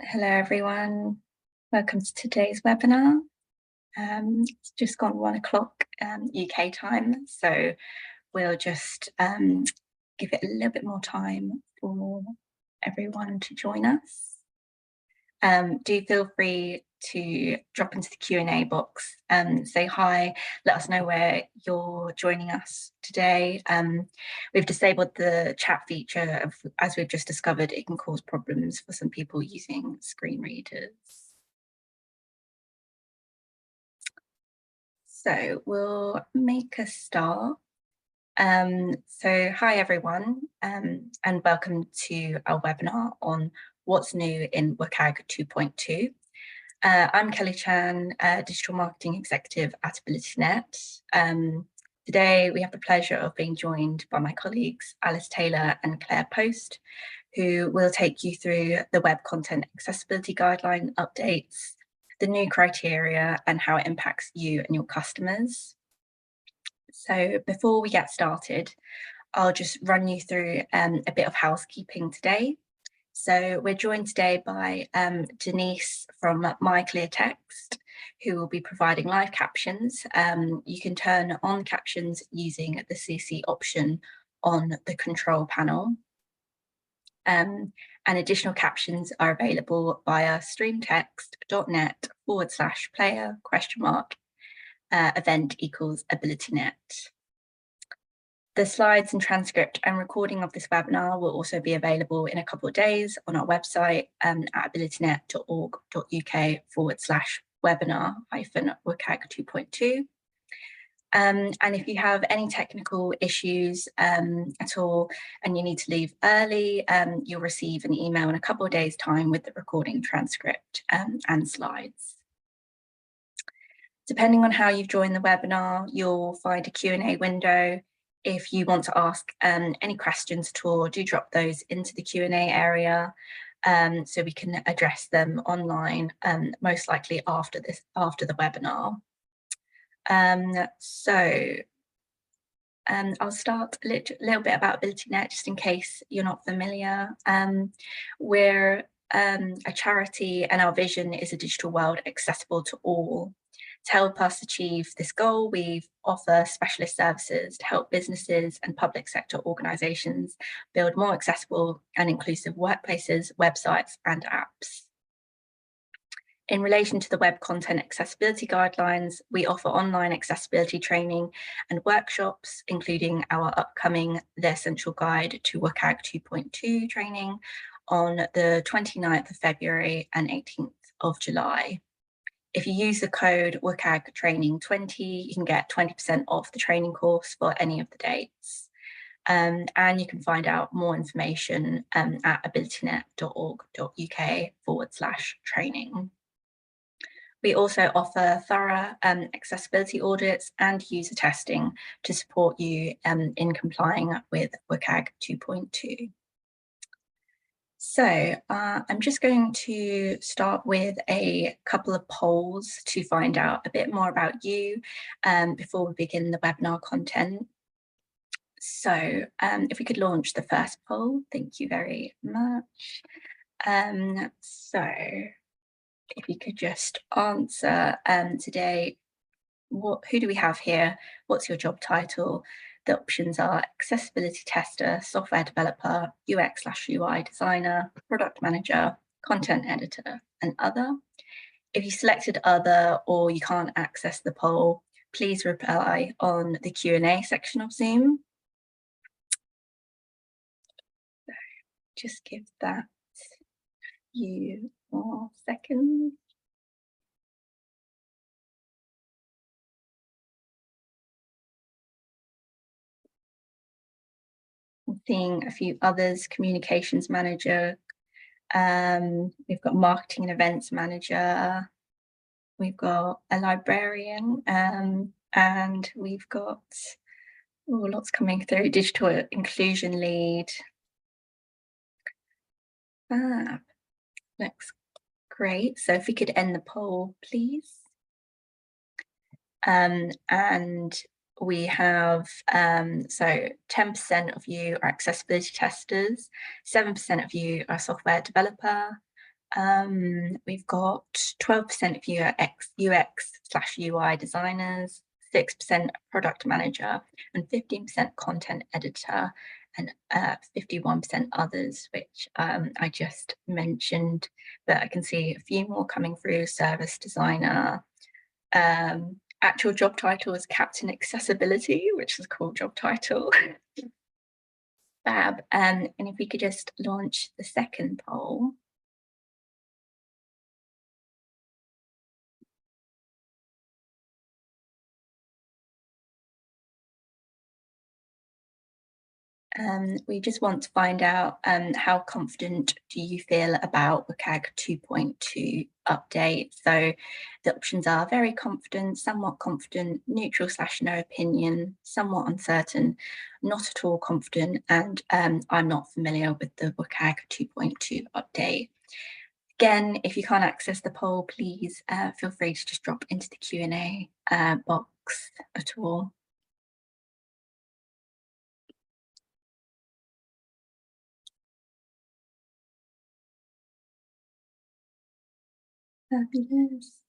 Hello everyone, welcome to today's webinar. It's just gone 1 o'clock UK time, so we'll just give it a little bit more time for everyone to join us. Do feel free to drop into the Q&A box, say hi, let us know where you're joining us today. We've disabled the chat feature, as we've just discovered, it can cause problems for some people using screen readers. So we'll make a start. So hi everyone, and welcome to our webinar on what's new in WCAG 2.2. I'm Kelly Chan, Digital Marketing Executive at AbilityNet. Today we have the pleasure of being joined by my colleagues Taylor and Claire Poste, who will take you through the Web Content Accessibility Guideline updates, the new criteria and how it impacts you and your customers. So before we get started, I'll just run you through a bit of housekeeping today. So we're joined today by Denise from MyClearText, who will be providing live captions. You can turn on captions using the CC option on the control panel. And additional captions are available via streamtext.net/player ? Event equals AbilityNet. The slides and transcript and recording of this webinar will also be available in a couple of days on our website at abilitynet.org.uk/webinar-WCAG 2.2. And if you have any technical issues at all and you need to leave early, you'll receive an email in a couple of days' time with the recording transcript and slides. Depending on how you've joined the webinar, you'll find a Q&A window. If you want to ask any questions at all, do drop those into the Q&A area so we can address them online, most likely after the webinar. I'll start a little bit about AbilityNet, just in case you're not familiar. We're a charity, and our vision is a digital world accessible to all. To help us achieve this goal, we offer specialist services to help businesses and public sector organisations build more accessible and inclusive workplaces, websites and apps. In relation to the Web Content Accessibility Guidelines, we offer online accessibility training and workshops, including our upcoming The Essential Guide to WCAG 2.2 training on the 29th of February and 18th of July. If you use the code WCAG Training 20, you can get 20% off the training course for any of the dates. And you can find out more information at abilitynet.org.uk/training. We also offer thorough accessibility audits and user testing to support you in complying with WCAG 2.2. So I'm just going to start with a couple of polls to find out a bit more about you before we begin the webinar content. So if we could launch the first poll, thank you very much. So if you could just answer today, who do we have here? What's your job title? The options are accessibility tester, software developer, UX/UI designer, product manager, content editor, and other. If you selected other or you can't access the poll, please reply on the Q&A section of Zoom. So just give that a few more seconds. I'm seeing a few others: communications manager, we've got marketing and events manager, we've got a librarian, and we've got lots coming through: digital inclusion lead. Looks great. So if we could end the poll, please. And we have, so 10% of you are accessibility testers, 7% of you are software developer, We've got 12% of UX/UI designers, 6% product manager, and 15% content editor, and 51% others, which I just mentioned, but I can see a few more coming through: service designer. Actual job title is Captain Accessibility, which is a cool job title. Fab. And if we could just launch the second poll. We just want to find out how confident do you feel about WCAG 2.2 update. So the options are very confident, somewhat confident, neutral/no opinion, somewhat uncertain, not at all confident, and I'm not familiar with the WCAG 2.2 update. Again, if you can't access the poll, please feel free to just drop into the Q&A box at all. Fabulous.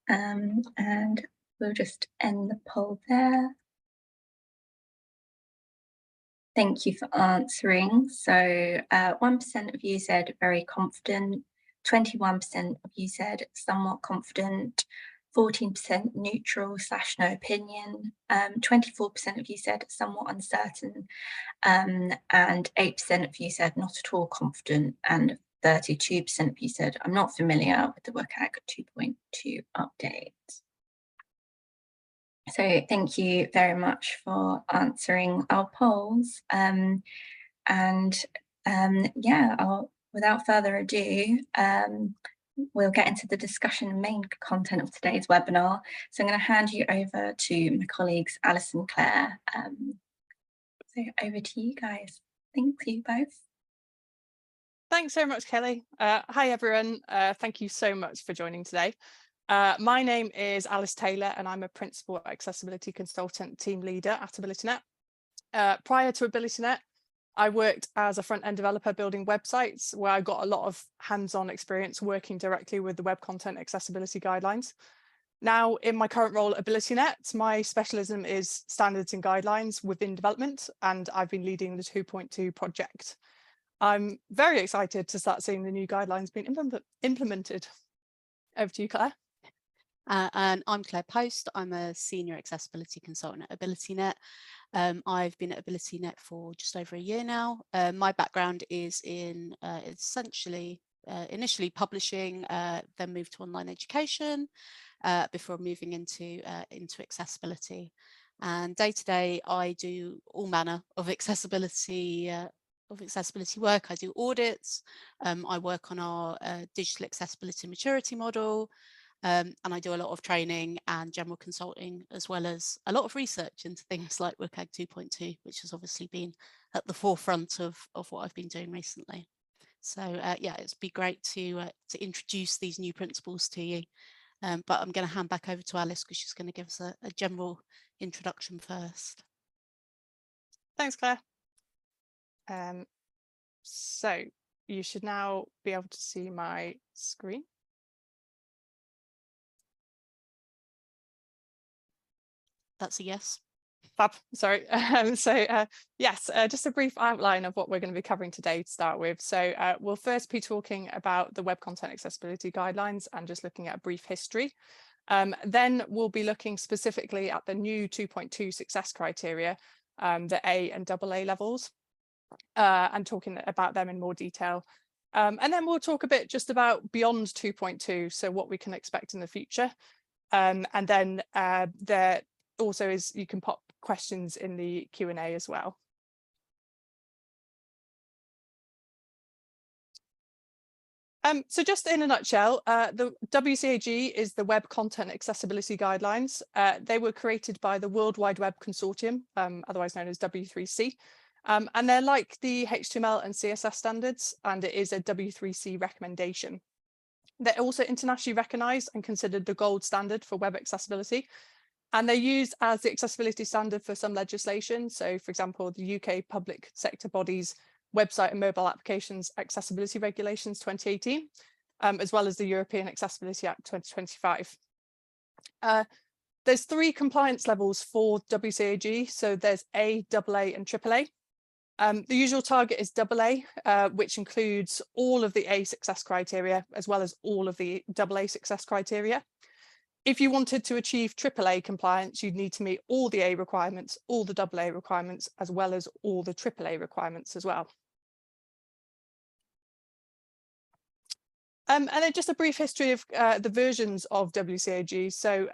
And we'll just end the poll there. Thank you for answering. So 1% of you said very confident, 21% of you said somewhat confident, 14% neutral/no opinion, 24% of you said somewhat uncertain, and 8% of you said not at all confident, and 32% of you said I'm not familiar with the WCAG 2.2 update. So thank you very much for answering our polls. Without further ado, we'll get into the discussion and main content of today's webinar. So I'm going to hand you over to my colleagues, Alice and Claire. So over to you guys. Thank you both. Thanks so much, Kelly. Hi, everyone. Thank you so much for joining today. My name is Alice Taylor, and I'm a Principal Accessibility Consultant Team Leader at AbilityNet. Prior to AbilityNet, I worked as a front-end developer building websites, where I got a lot of hands-on experience working directly with the Web Content Accessibility Guidelines. Now, in my current role at AbilityNet, my specialism is standards and guidelines within development, and I've been leading the 2.2 project. I'm very excited to start seeing the new guidelines being implemented. Over to you, Claire. And I'm Claire Poste. I'm a Senior Accessibility Consultant at AbilityNet. I've been at AbilityNet for just over a year now. My background is in essentially initially publishing, then moved to online education before moving into accessibility. And day to day, I do all manner of accessibility work. I do audits. I work on our digital accessibility maturity model. And I do a lot of training and general consulting, as well as a lot of research into things like WCAG 2.2, which has obviously been at the forefront of what I've been doing recently. So yeah, it's been great to introduce these new principles to you. But I'm going to hand back over to Alice, because she's going to give us a general introduction first. Thanks, Claire. So you should now be able to see my screen. That's a yes. Fab, sorry. Yes, just a brief outline of what we're going to be covering today to start with. So we'll first be talking about the Web Content Accessibility Guidelines and just looking at a brief history. Then we'll be looking specifically at the new 2.2 success criteria, the A and AA levels, and talking about them in more detail. And then we'll talk a bit just about beyond 2.2, so what we can expect in the future. And then there also is, you can pop questions in the Q&A as well. So just in a nutshell, the WCAG is the Web Content Accessibility Guidelines. They were created by the World Wide Web Consortium, otherwise known as W3C. And they're like the HTML and CSS standards, and it is a W3C recommendation. They're also internationally recognized and considered the gold standard for web accessibility. And they're used as the accessibility standard for some legislation. So, for example, the UK public sector bodies website and mobile applications accessibility regulations 2018, as well as the European Accessibility Act 2025. There's 3 compliance levels for WCAG. So there's A, AA and AAA. The usual target is AA, which includes all of the A success criteria, as well as all of the AA success criteria. If you wanted to achieve AAA compliance, you'd need to meet all the A requirements, all the AA requirements, as well as all the AAA requirements as well. And then just a brief history of the versions of WCAG. So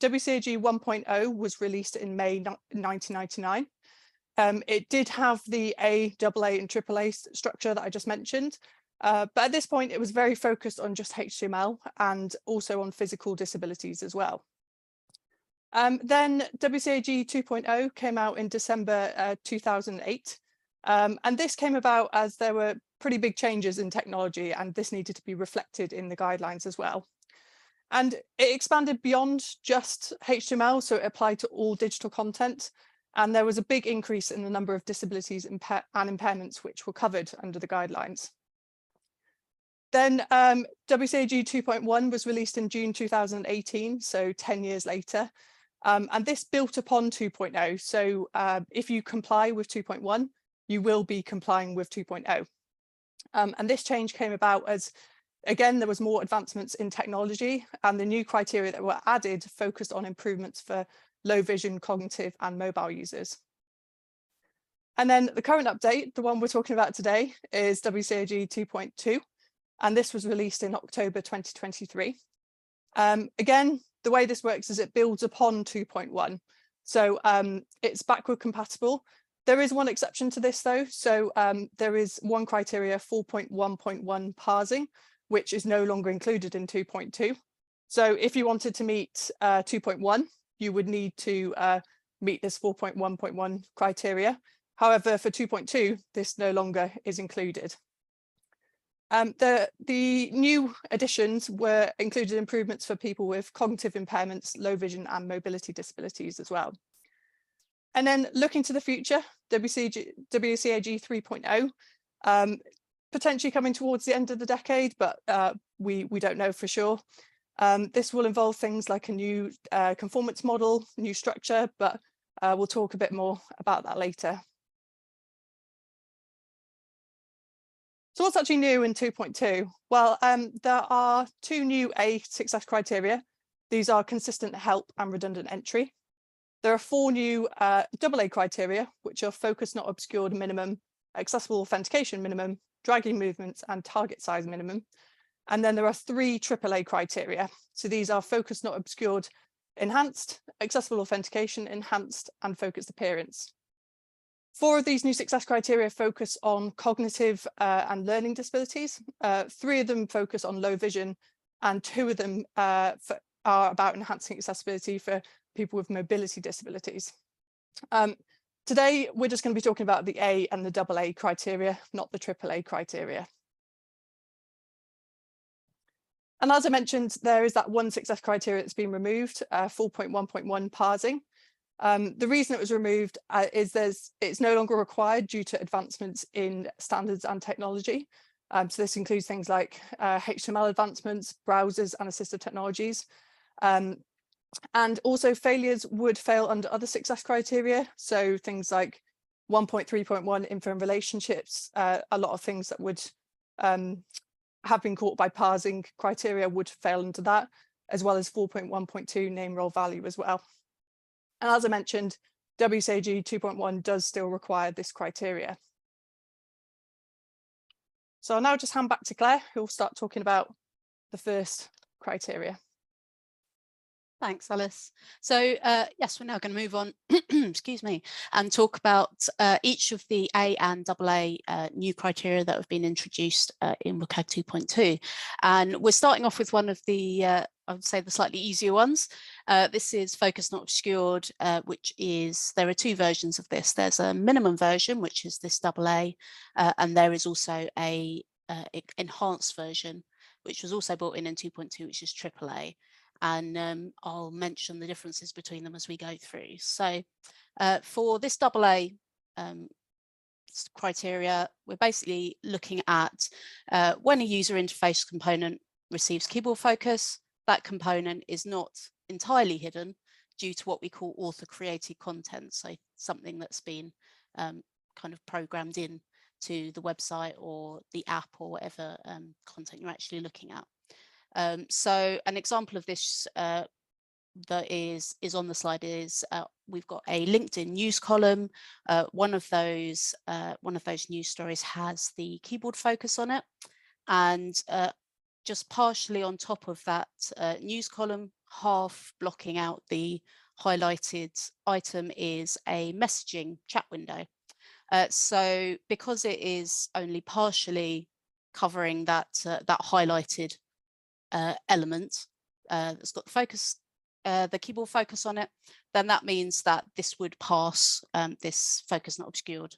WCAG 1.0 was released in May 1999. It did have the A, AA and AAA structure that I just mentioned. But at this point, it was very focused on just HTML and also on physical disabilities as well. Then WCAG 2.0 came out in December 2008. And this came about as there were pretty big changes in technology, and this needed to be reflected in the guidelines as well. And it expanded beyond just HTML, so it applied to all digital content. And there was a big increase in the number of disabilities and impairments which were covered under the guidelines. Then WCAG 2.1 was released in June 2018, so 10 years later. And this built upon 2.0. So if you comply with 2.1, you will be complying with 2.0. And this change came about as, again, there was more advancements in technology, and the new criteria that were added focused on improvements for low vision, cognitive and mobile users. And then the current update, the one we're talking about today, is WCAG 2.2. And this was released in October 2023. Again, the way this works is it builds upon 2.1. So it's backward compatible. There is one exception to this though. So there is one criteria, 4.1.1 parsing, which is no longer included in 2.2. So if you wanted to meet 2.1, you would need to meet this 4.1.1 criteria. However, for 2.2, this no longer is included. The new additions were included improvements for people with cognitive impairments, low vision and mobility disabilities as well. And then looking to the future, WCAG 3.0, potentially coming towards the end of the decade, but we don't know for sure. This will involve things like a new conformance model, new structure, but we'll talk a bit more about that later. So what's actually new in 2.2? Well, there are 2 new A success criteria. These are consistent help and redundant entry. There are 4 new AA criteria, which are focused not obscured minimum, accessible authentication minimum, dragging movements and target size minimum. And then there are 3 AAA criteria. So these are focused not obscured enhanced, accessible authentication enhanced and focused appearance. 4 of these new success criteria focus on cognitive and learning disabilities. 3 of them focus on low vision, and 2 of them are about enhancing accessibility for people with mobility disabilities. Today, we're just going to be talking about the A and the AA criteria, not the AAA criteria. And as I mentioned, there is that one success criteria that's been removed, 4.1.1 parsing. The reason it was removed is it's no longer required due to advancements in standards and technology. So this includes things like HTML advancements, browsers and assistive technologies. And also failures would fail under other success criteria. So things like 1.3.1 info and relationships, a lot of things that would have been caught by parsing criteria would fail under that, as well as 4.1.2 name role value as well. And as I mentioned, WCAG 2.1 does still require this criteria. So I'll now just hand back to Claire, who will start talking about the first criteria. Thanks, Alice. So yes, we're now going to move on, excuse me, and talk about each of the A and AA new criteria that have been introduced in WCAG 2.2. And we're starting off with one of the, I would say, the slightly easier ones. This is focused not obscured, which is, there are 2 versions of this. There's a minimum version, which is this AA, and there is also a enhanced version, which was also brought in 2.2, which is AAA. and I'll mention the differences between them as we go through. So for this AA criteria, we're basically looking at when a user interface component receives keyboard focus, that component is not entirely hidden due to what we call author created content, so something that's been kind of programmed in to the website or the app or whatever content you're actually looking at. So an example of this that is on the slide is we've got a LinkedIn news column. One of those news stories has the keyboard focus on it, and just partially on top of that news column, half blocking out the highlighted item, is a messaging chat window. So because it is only partially covering that that highlighted element that's got the focus, the keyboard focus on it, then that means that this would pass this focus not obscured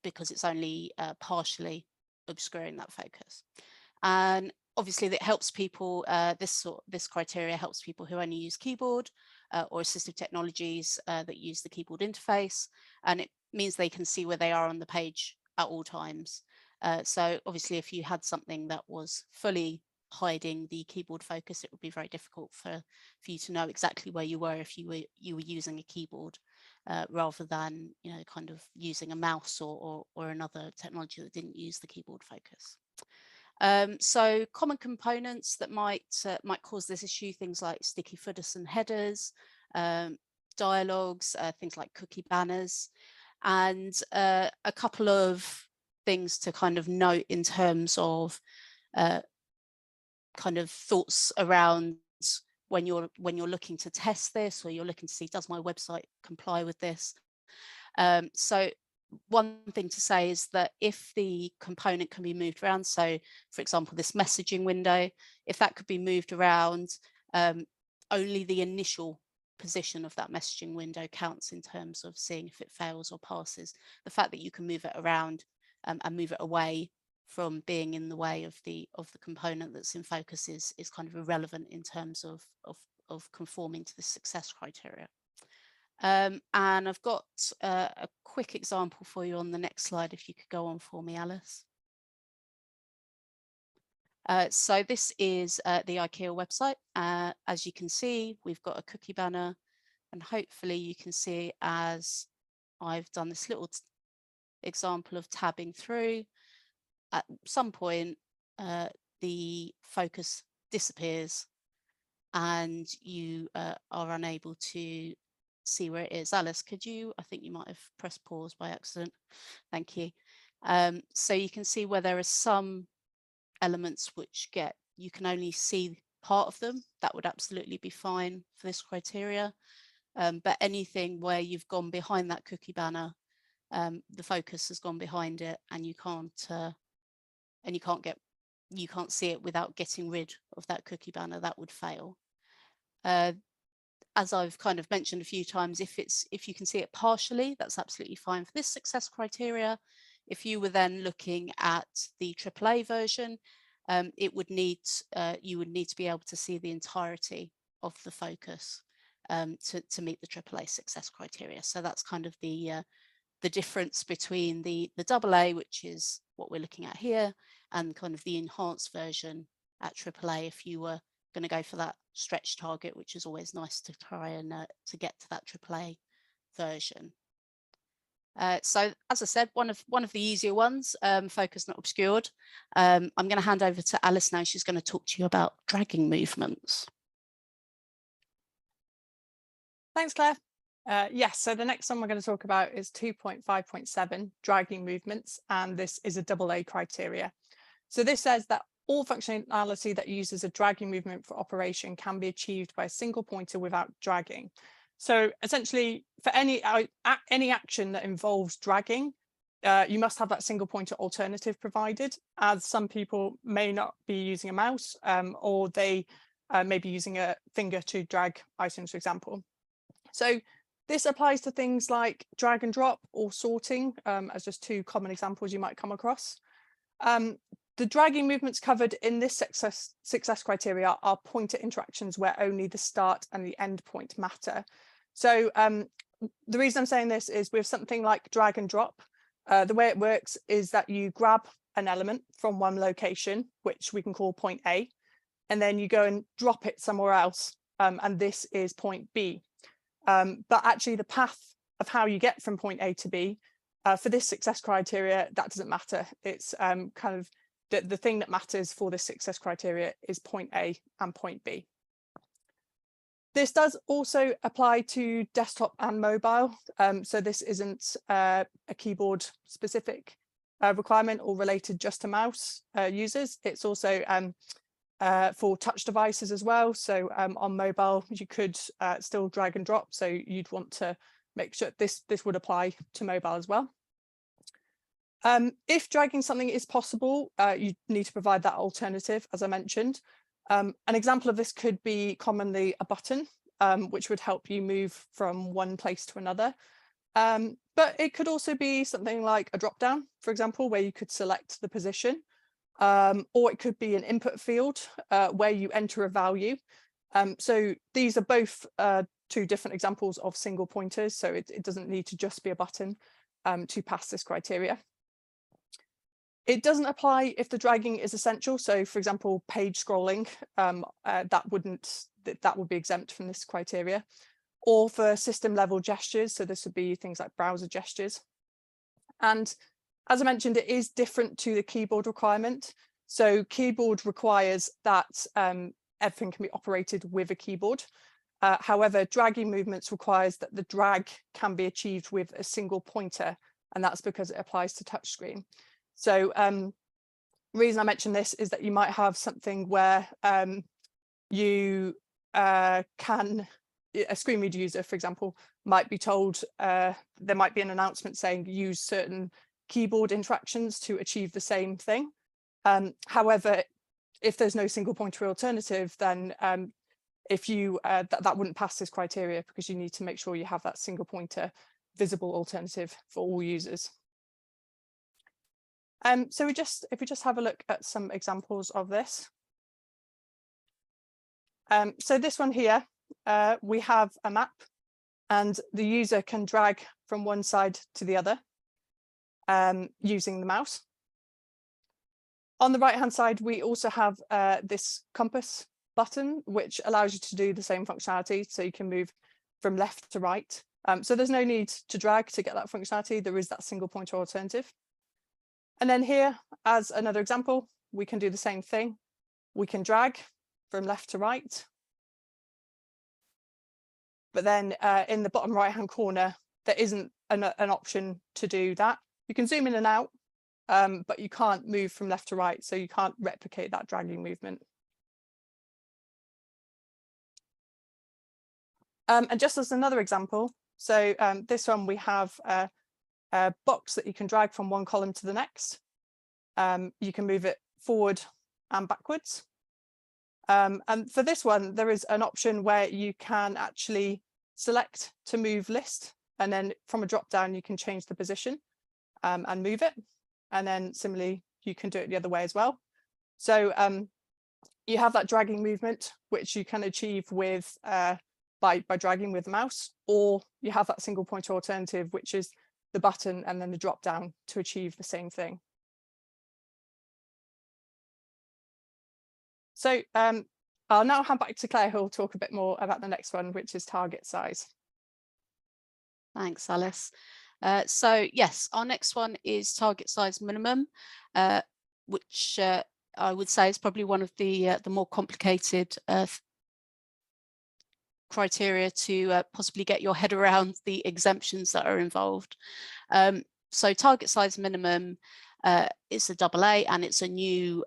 because it's only partially obscuring that focus. And obviously that helps people, this criteria helps people who only use keyboard or assistive technologies that use the keyboard interface, and it means they can see where they are on the page at all times. So obviously if you had something that was fully hiding the keyboard focus, it would be very difficult for you to know exactly where you were if you were using a keyboard rather than, you know, kind of using a mouse or another technology that didn't use the keyboard focus. So common components that might cause this issue, things like sticky footers and headers, dialogues, things like cookie banners, and a couple of things to kind of note in terms of kind of thoughts around when you're looking to test this, or you're looking to see, does my website comply with this? So one thing to say is that if the component can be moved around, so for example this messaging window, if that could be moved around, only the initial position of that messaging window counts in terms of seeing if it fails or passes. The fact that you can move it around and move it away from being in the way of the component that's in focus is kind of irrelevant in terms of conforming to the success criteria. And I've got a quick example for you on the next slide, if you could go on for me, Alice. So this is the IKEA website. As you can see, we've got a cookie banner, and hopefully you can see as I've done this little example of tabbing through, at some point the focus disappears and you are unable to see where it is. Alice, could you, I think you might have pressed pause by accident. Thank you. So you can see where there are some elements which you can only see part of them. That would absolutely be fine for this criteria. But anything where you've gone behind that cookie banner, the focus has gone behind it, and you can't see it without getting rid of that cookie banner, that would fail. As I've kind of mentioned a few times, if you can see it partially, that's absolutely fine for this success criteria. If you were then looking at the AAA version, you would need to be able to see the entirety of the focus to meet the AAA success criteria. So that's kind of the difference between the AA, which is what we're looking at here, and kind of the enhanced version at AAA if you were going to go for that stretch target, which is always nice to try and to get to that AAA version. So as I said, one of the easier ones, focus not obscured. I'm going to hand over to Alice now. She's going to talk to you about dragging movements. Thanks, Claire. Yes, so the next one we're going to talk about is 2.5.7, dragging movements, and this is a AA criteria. So this says that all functionality that uses a dragging movement for operation can be achieved by a single pointer without dragging. So essentially, for any action that involves dragging, you must have that single pointer alternative provided, as some people may not be using a mouse or they may be using a finger to drag items, for example. So this applies to things like drag and drop or sorting, as just two common examples you might come across. The dragging movements covered in this success criteria are pointer interactions where only the start and the end point matter. So the reason I'm saying this is with something like drag and drop, the way it works is that you grab an element from one location, which we can call point A, and then you go and drop it somewhere else, and this is point B. But actually the path of how you get from point A to B, for this success criteria, that doesn't matter. It's kind of the thing that matters for this success criteria is point A and point B. This does also apply to desktop and mobile. So this isn't a keyboard specific requirement or related just to mouse users. It's also for touch devices as well. So on mobile, you could still drag and drop. So you'd want to make sure this would apply to mobile as well. If dragging something is possible, you need to provide that alternative, as I mentioned. An example of this could be commonly a button, which would help you move from one place to another. But it could also be something like a drop down, for example, where you could select the position, or it could be an input field where you enter a value. So these are both two different examples of single pointers, so it doesn't need to just be a button to pass this criteria. It doesn't apply if the dragging is essential. So for example, page scrolling, that would be exempt from this criteria, or for system level gestures. So this would be things like browser gestures. And as I mentioned, it is different to the keyboard requirement. So keyboard requires that everything can be operated with a keyboard. However, dragging movements requires that the drag can be achieved with a single pointer, and that's because it applies to touchscreen. So the reason I mention this is that you might have something where you a screen reader user, for example, might be told there might be an announcement saying use certain keyboard interactions to achieve the same thing. However, if there's no single pointer alternative, then if you that wouldn't pass this criteria, because you need to make sure you have that single pointer visible alternative for all users. So if we just have a look at some examples of this. So this one here, we have a map, and the user can drag from one side to the other using the mouse. On the right hand side, we also have this compass button, which allows you to do the same functionality, so you can move from left to right. So there's no need to drag to get that functionality. There is that single pointer alternative. And then here, as another example, we can do the same thing. We can drag from left to right. But then in the bottom right hand corner, there isn't an option to do that. You can zoom in and out, but you can't move from left to right, so you can't replicate that dragging movement. And just as another example, so this one we have a box that you can drag from one column to the next. You can move it forward and backwards. And for this one, there is an option where you can actually select to move list, and then from a drop down, you can change the position and move it. And then similarly, you can do it the other way as well. So you have that dragging movement, which you can achieve with by dragging with the mouse, or you have that single pointer alternative, which is the button and then the drop down to achieve the same thing. So I'll now hand back to Claire, who will talk a bit more about the next one, which is target size. Thanks, Alice. So yes, our next one is target size minimum, which I would say is probably one of the more complicated criteria to possibly get your head around the exemptions that are involved. So target size minimum is a AA, and it's a new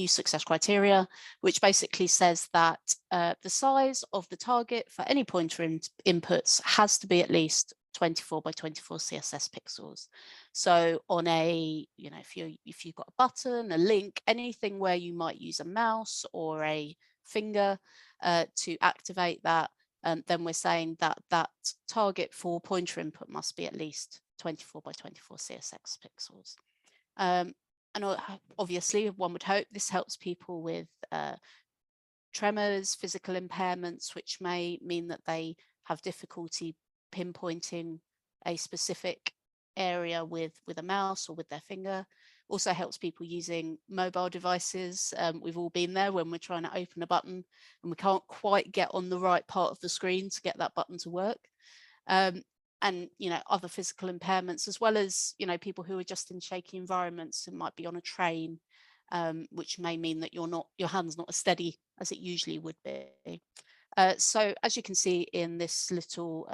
success criteria, which basically says that the size of the target for any pointer inputs has to be at least 24 by 24 CSS pixels. So on a, if you've got a button, a link, anything where you might use a mouse or a finger to activate that, then we're saying that that target for pointer input must be at least 24 by 24 CSS pixels. And obviously, one would hope this helps people with tremors, physical impairments, which may mean that they have difficulty pinpointing a specific area with a mouse or with their finger. Also helps people using mobile devices. We've all been there when we're trying to open a button and we can't quite get on the right part of the screen to get that button to work. And other physical impairments, as well as people who are just in shaky environments and might be on a train, which may mean that your hand's not as steady as it usually would be. So as you can see in this little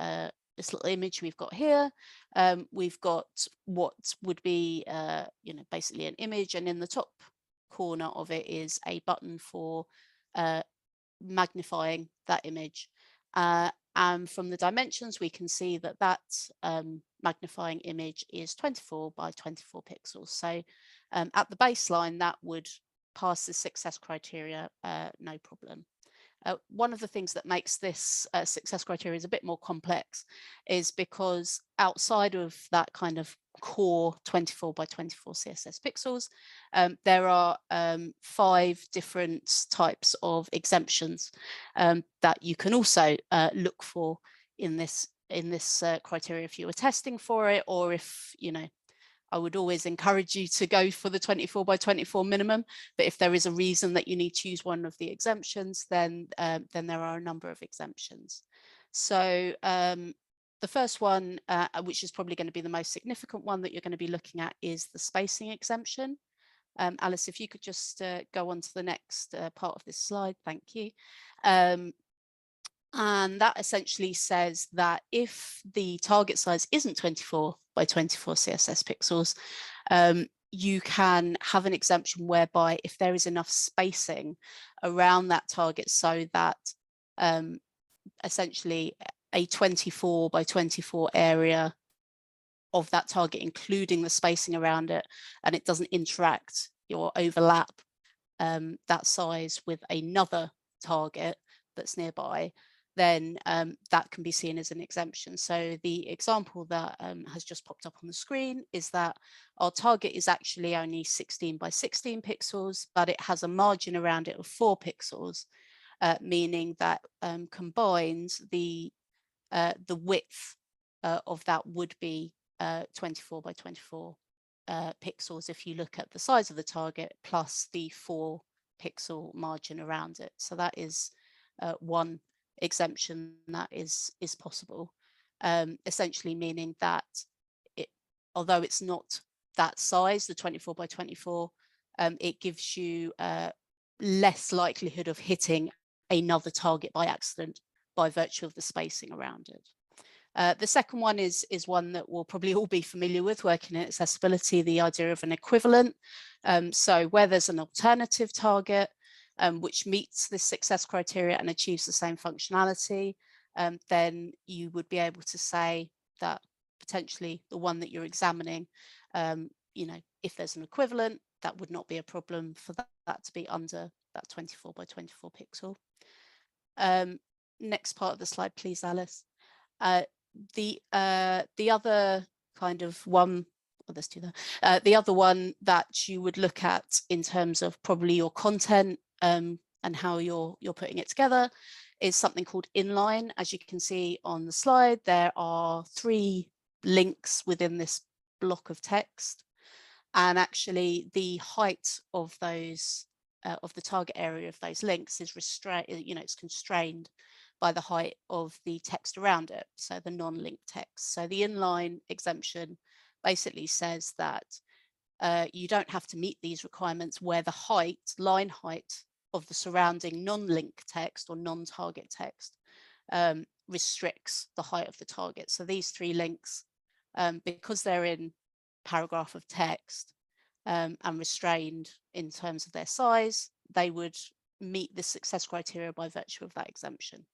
image we've got here, we've got what would be basically an image, and in the top corner of it is a button for magnifying that image. And from the dimensions, we can see that that magnifying image is 24 by 24 pixels. So at the baseline, that would pass the success criteria, no problem. One of the things that makes this success criteria is a bit more complex is because outside of that kind of core 24 by 24 CSS pixels, there are 5 different types of exemptions that you can also look for in this criteria if you were testing for it, or if I would always encourage you to go for the 24 by 24 minimum, but if there is a reason that you need to use one of the exemptions, then there are a number of exemptions. So the first one, which is probably going to be the most significant one that you're going to be looking at, is the spacing exemption. Alice, if you could just go on to the next part of this slide, thank you. And that essentially says that if the target size isn't 24 by 24 CSS pixels, you can have an exemption whereby if there is enough spacing around that target so that essentially a 24 by 24 area of that target, including the spacing around it, and it doesn't interact or overlap that size with another target that's nearby, then that can be seen as an exemption. So the example that has just popped up on the screen is that our target is actually only 16 by 16 pixels, but it has a margin around it of 4 pixels, meaning that combined the width of that would be 24 by 24 pixels if you look at the size of the target plus the 4 pixel margin around it. So that is one exemption that is possible, essentially meaning that although it's not that size, the 24 by 24, it gives you less likelihood of hitting another target by accident by virtue of the spacing around it. The second one is one that we'll probably all be familiar with working in accessibility, the idea of an equivalent. So where there's an alternative target which meets this success criteria and achieves the same functionality, then you would be able to say that potentially the one that you're examining, if there's an equivalent, that would not be a problem for that to be under that 24 by 24 pixel. Next part of the slide, please, Alice. The other kind of one, let's do that. The other one that you would look at in terms of probably your content and how you're putting it together is something called inline. As you can see on the slide, there are 3 links within this block of text, and actually the height of those of the target area of those links is it's constrained by the height of the text around it, so the non-linked text. So the inline exemption basically says that you don't have to meet these requirements where the line height of the surrounding non-linked text or non-target text restricts the height of the target. So these 3 links, because they're in paragraph of text and restrained in terms of their size, they would meet the success criteria by virtue of that exemption.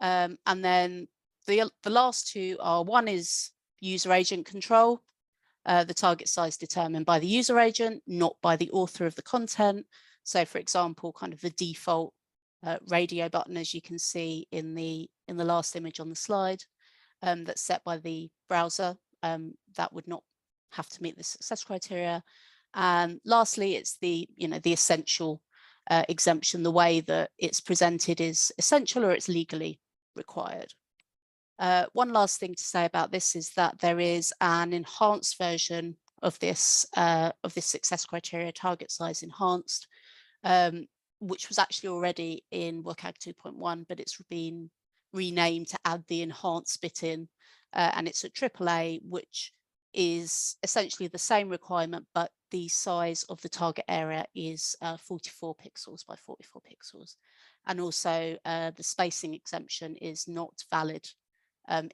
And then the last 2 are, one is user agent control, the target size determined by the user agent, not by the author of the content. So for example, kind of the default radio button, as you can see in the last image on the slide, that's set by the browser, that would not have to meet the success criteria. And lastly, it's the essential exemption. The way that it's presented is essential or it's legally required. One last thing to say about this is that there is an enhanced version of this success criteria, target size enhanced, which was actually already in WCAG 2.1, but it's been renamed to add the enhanced bit in, and it's at AAA, which is essentially the same requirement, but the size of the target area is 44 pixels by 44 pixels. And also the spacing exemption is not valid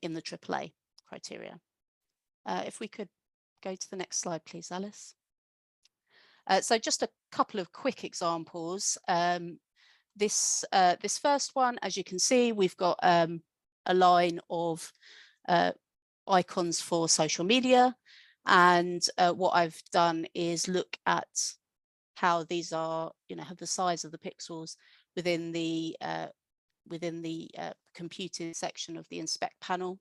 in the AAA criteria. If we could go to the next slide, please, Alice. So just a couple of quick examples. This first one, as you can see, we've got a line of icons for social media, and what I've done is look at how these are, have the size of the pixels within the computed section of the inspect panel.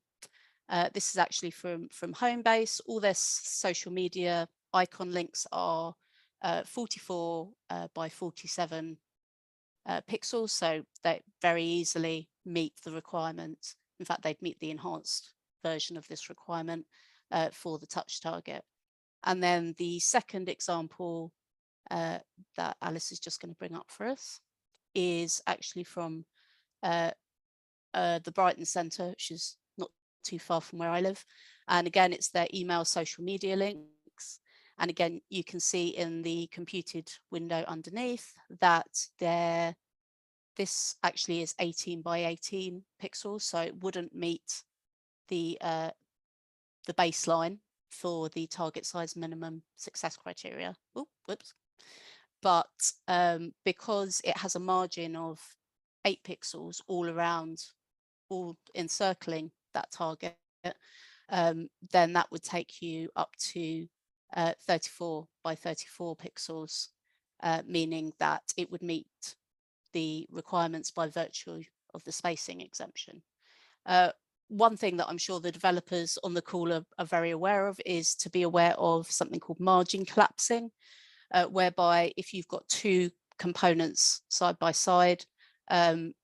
This is actually from Homebase. All their social media icon links are 44 by 47 pixels, so they very easily meet the requirement. In fact, they'd meet the enhanced version of this requirement for the touch target. And then the second example that Alice is just going to bring up for us is actually from the Brighton Centre, which is not too far from where I live. And again, it's their email social media links. And again, you can see in the computed window underneath that this actually is 18 by 18 pixels, so it wouldn't meet the baseline for the target size minimum success criteria. Oh, whoops. But because it has a margin of 8 pixels all around, all encircling that target, then that would take you up to 34 by 34 pixels, meaning that it would meet the requirements by virtue of the spacing exemption. One thing that I'm sure the developers on the call are very aware of is to be aware of something called margin collapsing, whereby if you've got two components side by side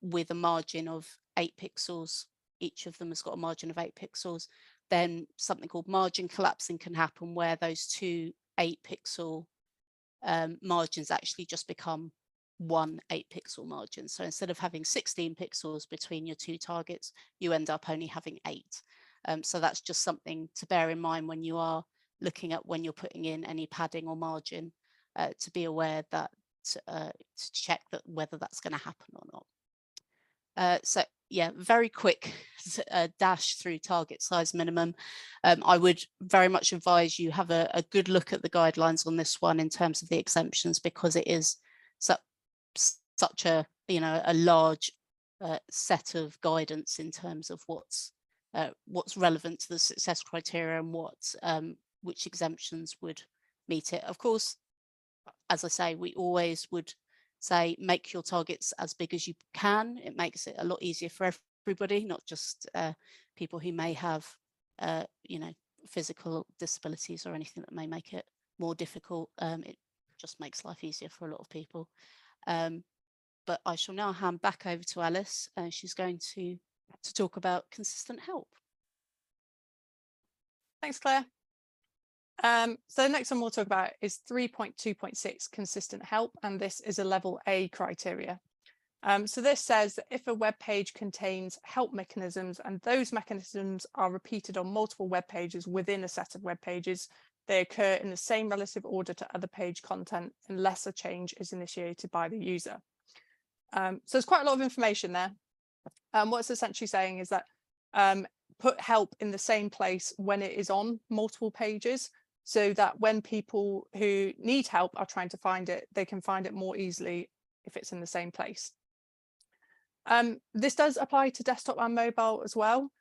with a margin of 8 pixels, each of them has got a margin of 8 pixels, then something called margin collapsing can happen where those two 8 pixel margins actually just become one 8 pixel margin. So instead of having 16 pixels between your two targets, you end up only having 8. So that's just something to bear in mind when you are looking at when you're putting in any padding or margin, to be aware that to check that whether that's going to happen or not. So yeah, very quick dash through target size minimum. I would very much advise you have a good look at the guidelines on this one in terms of the exemptions, because it is such a a large set of guidance in terms of what's relevant to the success criteria and which exemptions would meet it. Of course, as I say, we always would say make your targets as big as you can. It makes it a lot easier for everybody, not just people who may have physical disabilities or anything that may make it more difficult. It just makes life easier for a lot of people. But I shall now hand back over to Alice, and she's going to talk about consistent help. Thanks, Claire. So the next one we'll talk about is 3.2.6 consistent help, and this is a level A criteria. So this says that if a web page contains help mechanisms and those mechanisms are repeated on multiple web pages within a set of web pages, they occur in the same relative order to other page content unless a change is initiated by the user. So there's quite a lot of information there. What it's essentially saying is that put help in the same place when it is on multiple pages, so that when people who need help are trying to find it, they can find it more easily if it's in the same place. This does apply to desktop and mobile as well.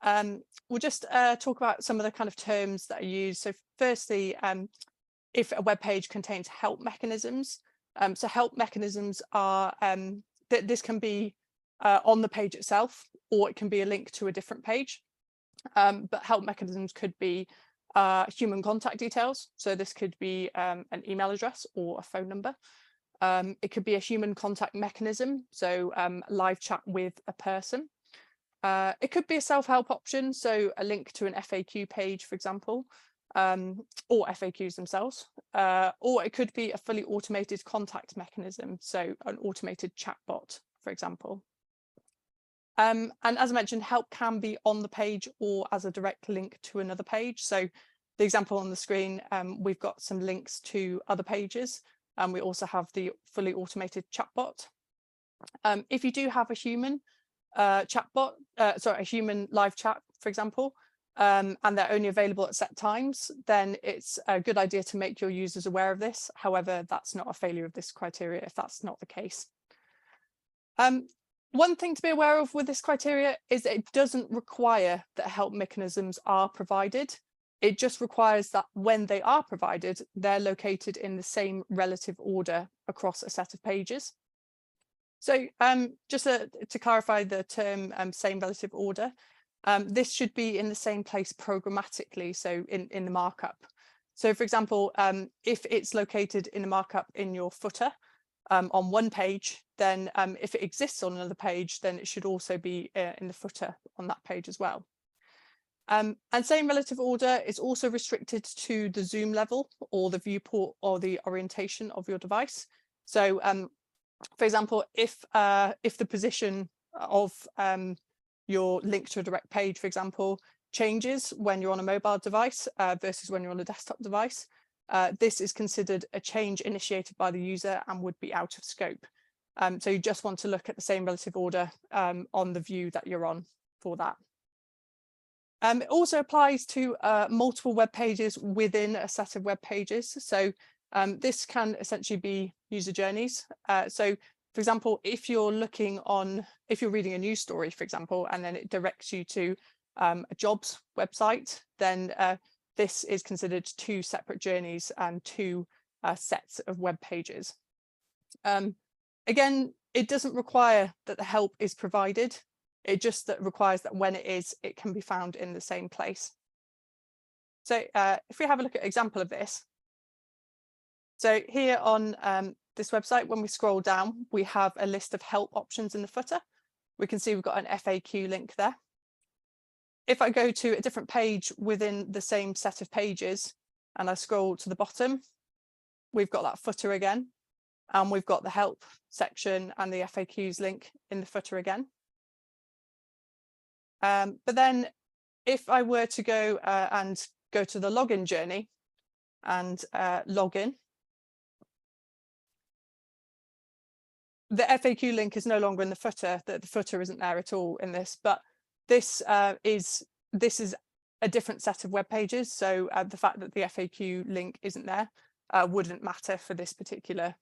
We'll just talk about some of the kind of terms that are used. So firstly, if a web page contains help mechanisms. So help mechanisms are that this can be on the page itself, or it can be a link to a different page. But help mechanisms could be human contact details. So this could be an email address or a phone number. It could be a human contact mechanism, so live chat with a person. It could be a self-help option, so a link to an FAQ page, for example, or FAQs themselves. Or it could be a fully automated contact mechanism, so an automated chatbot, for example. And as I mentioned, help can be on the page or as a direct link to another page. So the example on the screen, we've got some links to other pages, and we also have the fully automated chatbot. If you do have a human chatbot, sorry, a human live chat, for example, and they're only available at set times, then it's a good idea to make your users aware of this. However, that's not a failure of this criteria if that's not the case. One thing to be aware of with this criteria is that it doesn't require that help mechanisms are provided. It just requires that when they are provided, they're located in the same relative order across a set of pages. So just to clarify the term same relative order, this should be in the same place programmatically, so in the markup. So for example, if it's located in a markup in your footer, on one page, then if it exists on another page, then it should also be in the footer on that page as well. And same relative order is also restricted to the zoom level or the viewport or the orientation of your device. So for example, if the position of your link to a direct page, for example, changes when you're on a mobile device versus when you're on a desktop device, this is considered a change initiated by the user and would be out of scope. So you just want to look at the same relative order on the view that you're on for that. It also applies to multiple web pages within a set of web pages. So this can essentially be user journeys. So for example, if you're reading a news story, for example, and then it directs you to a jobs website, then this is considered two separate journeys and two sets of web pages. Again, it doesn't require that the help is provided. It just requires that when it is, it can be found in the same place. So if we have a look at an example of this. So here on this website, when we scroll down, we have a list of help options in the footer. We can see we've got an FAQ link there. If I go to a different page within the same set of pages and I scroll to the bottom, we've got that footer again, and we've got the help section and the FAQs link in the footer again. But then if I were to go to the login journey and log in, the FAQ link is no longer in the footer. The footer isn't there at all in this, but this is a different set of web pages. So the fact that the FAQ link isn't there wouldn't matter for this particular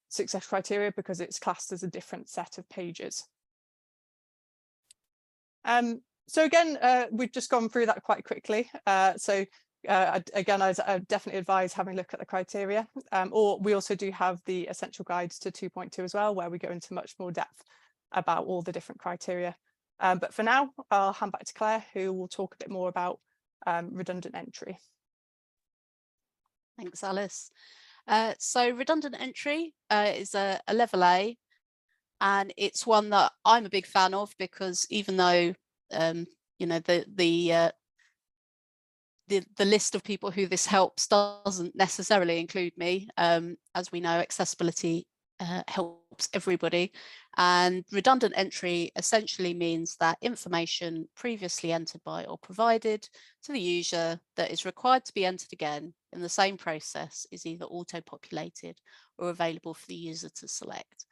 success criteria because it's classed as a different set of pages. So again, we've just gone through that quite quickly. Again, I definitely advise having a look at the criteria, or we also do have the essential guides to 2.2 as well, where we go into much more depth about all the different criteria. But for now, I'll hand back to Claire, who will talk a bit more about redundant entry. Thanks, Alice. So redundant entry is a level A, and it's one that I'm a big fan of because even though you know the list of people who this helps doesn't necessarily include me, as we know, accessibility helps everybody, and redundant entry essentially means that information previously entered by or provided to the user that is required to be entered again in the same process is either auto-populated or available for the user to select.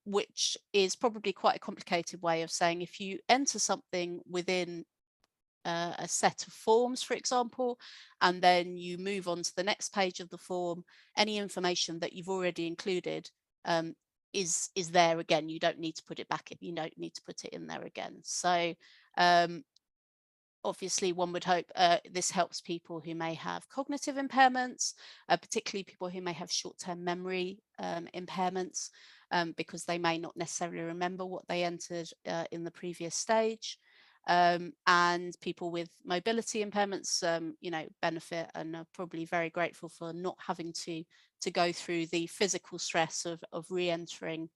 Which is probably quite a complicated way of saying if you enter something within a set of forms, for example, and then you move on to the next page of the form, any information that you've already included is there again. You don't need to put it back in, you don't need to put it in there again. So obviously one would hope this helps people who may have cognitive impairments, particularly people who may have short-term memory impairments, because they may not necessarily remember what they entered in the previous stage. and people with mobility impairments, you know, benefit and are probably very grateful for not having to go through the physical stress of re-entering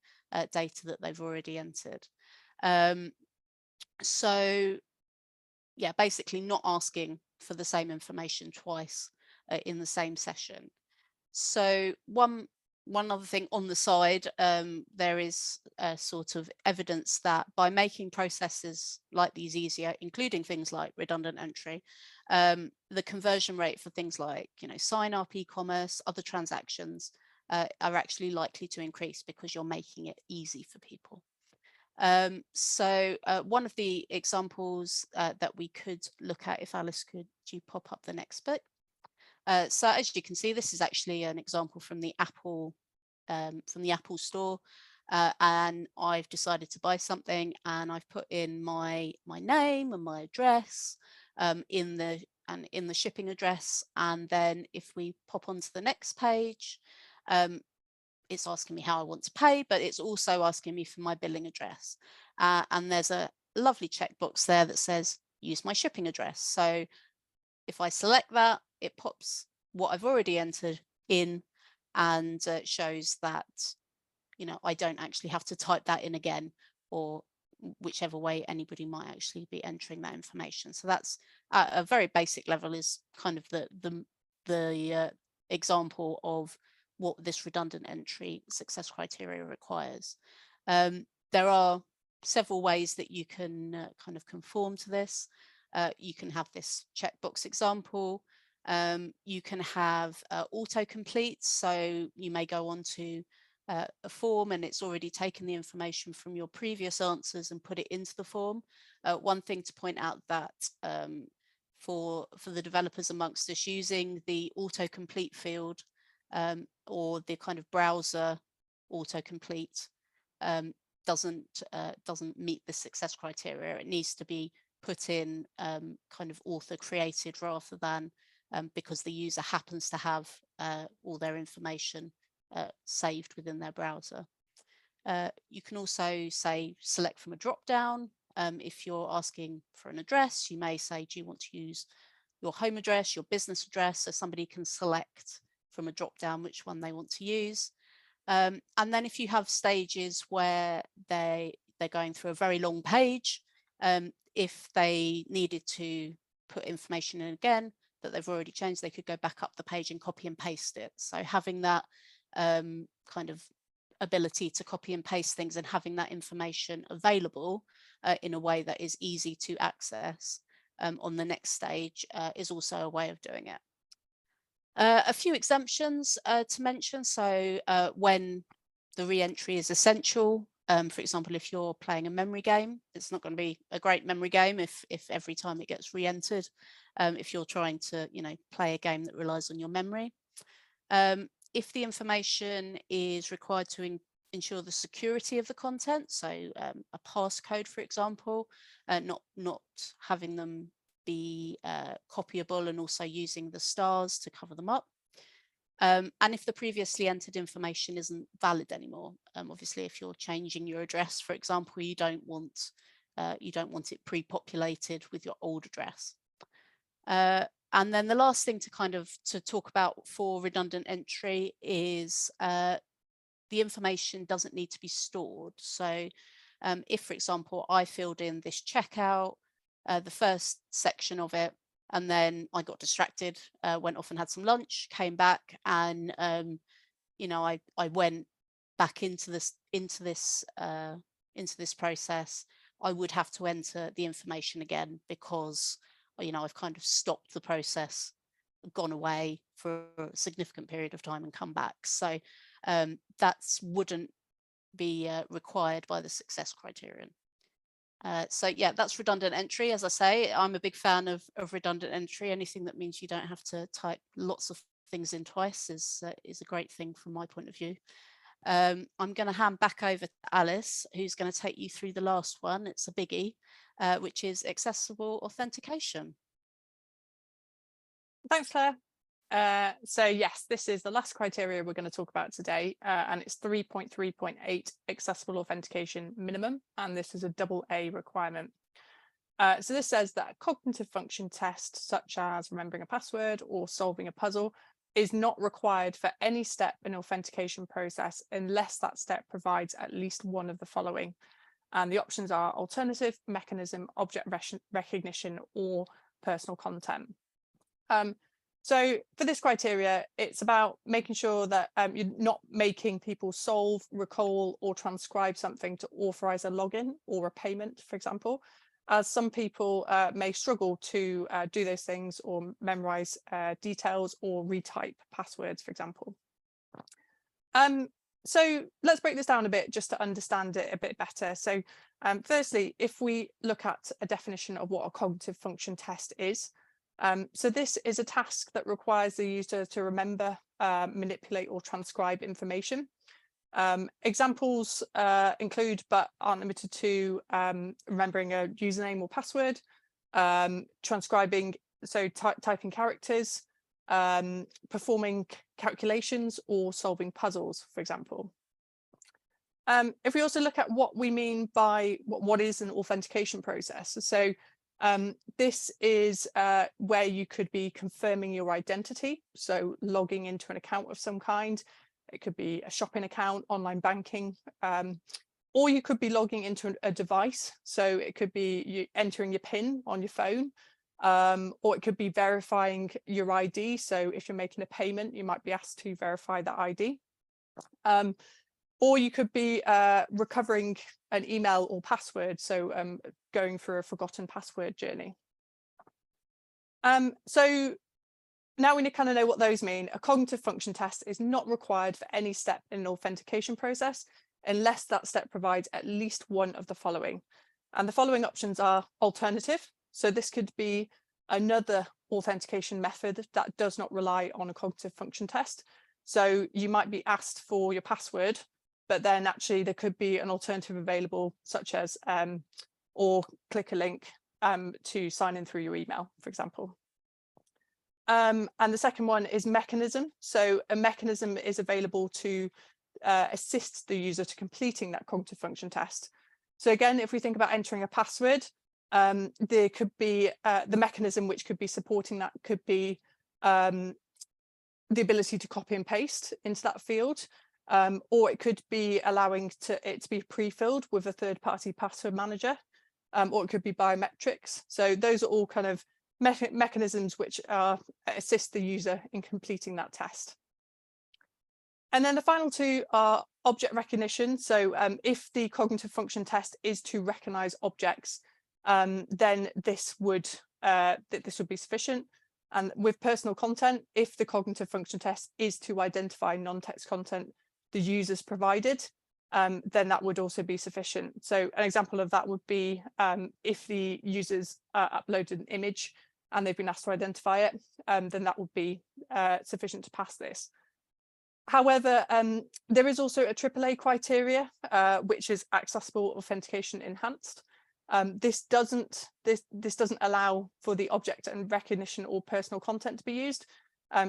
data that they've already entered. So yeah, basically not asking for the same information twice in the same session. So one other thing on the side, there is a sort of evidence that by making processes like these easier, including things like redundant entry, the conversion rate for things like, you know, sign up, e-commerce, other transactions are actually likely to increase because you're making it easy for people. So one of the examples that we could look at, if Alice, could you pop up the next bit? So as you can see, this is actually an example from the Apple Store, and I've decided to buy something, and I've put in my name and my address in the shipping address, and then if we pop onto the next page, it's asking me how I want to pay, but it's also asking me for my billing address, and there's a lovely checkbox there that says use my shipping address. So if I select that, it pops what I've already entered in, and shows that, you know, I don't actually have to type that in again, or whichever way anybody might actually be entering that information. So that's at a very basic level is kind of the example of what this redundant entry success criteria requires. There are several ways that you can kind of conform to this. You can have this checkbox example. You can have autocomplete. So you may go on to a form and it's already taken the information from your previous answers and put it into the form. One thing to point out that for the developers amongst us, using the autocomplete field or the kind of browser autocomplete doesn't meet the success criteria. It needs to be put in kind of author created rather than because the user happens to have all their information saved within their browser. You can also say select from a drop down. If you're asking for an address, you may say, do you want to use your home address, your business address, so somebody can select from a drop down which one they want to use. And then if you have stages where they're going through a very long page, if they needed to put information in again that they've already changed, they could go back up the page and copy and paste it. So having that kind of ability to copy and paste things and having that information available in a way that is easy to access on the next stage is also a way of doing it. A few exemptions to mention. So when the re-entry is essential, for example, if you're playing a memory game, it's not going to be a great memory game if every time it gets re-entered, if you're trying to, you know, play a game that relies on your memory. If the information is required to ensure the security of the content, so a passcode, for example, not having them be copyable and also using the stars to cover them up. And if the previously entered information isn't valid anymore, obviously if you're changing your address, for example, you don't want it pre-populated with your old address. And then the last thing to talk about for redundant entry is the information doesn't need to be stored. So if, for example, I filled in this checkout, the first section of it, and then I got distracted, went off and had some lunch, came back, and you know, I went back into this process, I would have to enter the information again because, you know, I've kind of stopped the process, gone away for a significant period of time and come back. So that wouldn't be required by the success criterion. So yeah, that's redundant entry. As I say, I'm a big fan of redundant entry. Anything that means you don't have to type lots of things in twice is a great thing from my point of view. I'm going to hand back over to Alice, who's going to take you through the last one. It's a biggie, which is accessible authentication. Thanks, Claire. So yes, this is the last criteria we're going to talk about today, and it's 3.3.8 accessible authentication minimum, and this is a AA requirement. So this says that a cognitive function test, such as remembering a password or solving a puzzle, is not required for any step in authentication process unless that step provides at least one of the following. And the options are alternative, mechanism, object recognition, or personal content. So for this criteria, it's about making sure that you're not making people solve, recall, or transcribe something to authorize a login or a payment, for example, as some people may struggle to do those things or memorize details or retype passwords, for example. So let's break this down a bit just to understand it a bit better. So firstly, if we look at a definition of what a cognitive function test is, so this is a task that requires the user to remember, manipulate, or transcribe information. Examples include, but aren't limited to, remembering a username or password, transcribing, so typing characters, performing calculations, or solving puzzles, for example. If we also look at what we mean by what is an authentication process, so this is where you could be confirming your identity, so logging into an account of some kind. It could be a shopping account, online banking, or you could be logging into a device. So it could be you entering your PIN on your phone, or it could be verifying your ID. So if you're making a payment, you might be asked to verify that ID. Or you could be recovering an email or password, so going through a forgotten password journey. So now we kind of know what those mean. A cognitive function test is not required for any step in an authentication process unless that step provides at least one of the following. And the following options are alternative. So this could be another authentication method that does not rely on a cognitive function test. So you might be asked for your password, but then actually there could be an alternative available, such as or click a link to sign in through your email, for example. And the second one is mechanism. So a mechanism is available to assist the user to completing that cognitive function test. So again, if we think about entering a password, there could be the mechanism which could be supporting that could be the ability to copy and paste into that field, or it could be allowing it to be pre-filled with a third-party password manager, or it could be biometrics. So those are all kind of mechanisms which assist the user in completing that test. And then the final two are object recognition. So if the cognitive function test is to recognize objects, then this would be sufficient. And with personal content, if the cognitive function test is to identify non-text content the user's provided, then that would also be sufficient. So an example of that would be if the users uploaded an image and they've been asked to identify it, then that would be sufficient to pass this. However, there is also a AAA criteria, which is accessible authentication enhanced. This doesn't allow for the object and recognition or personal content to be used,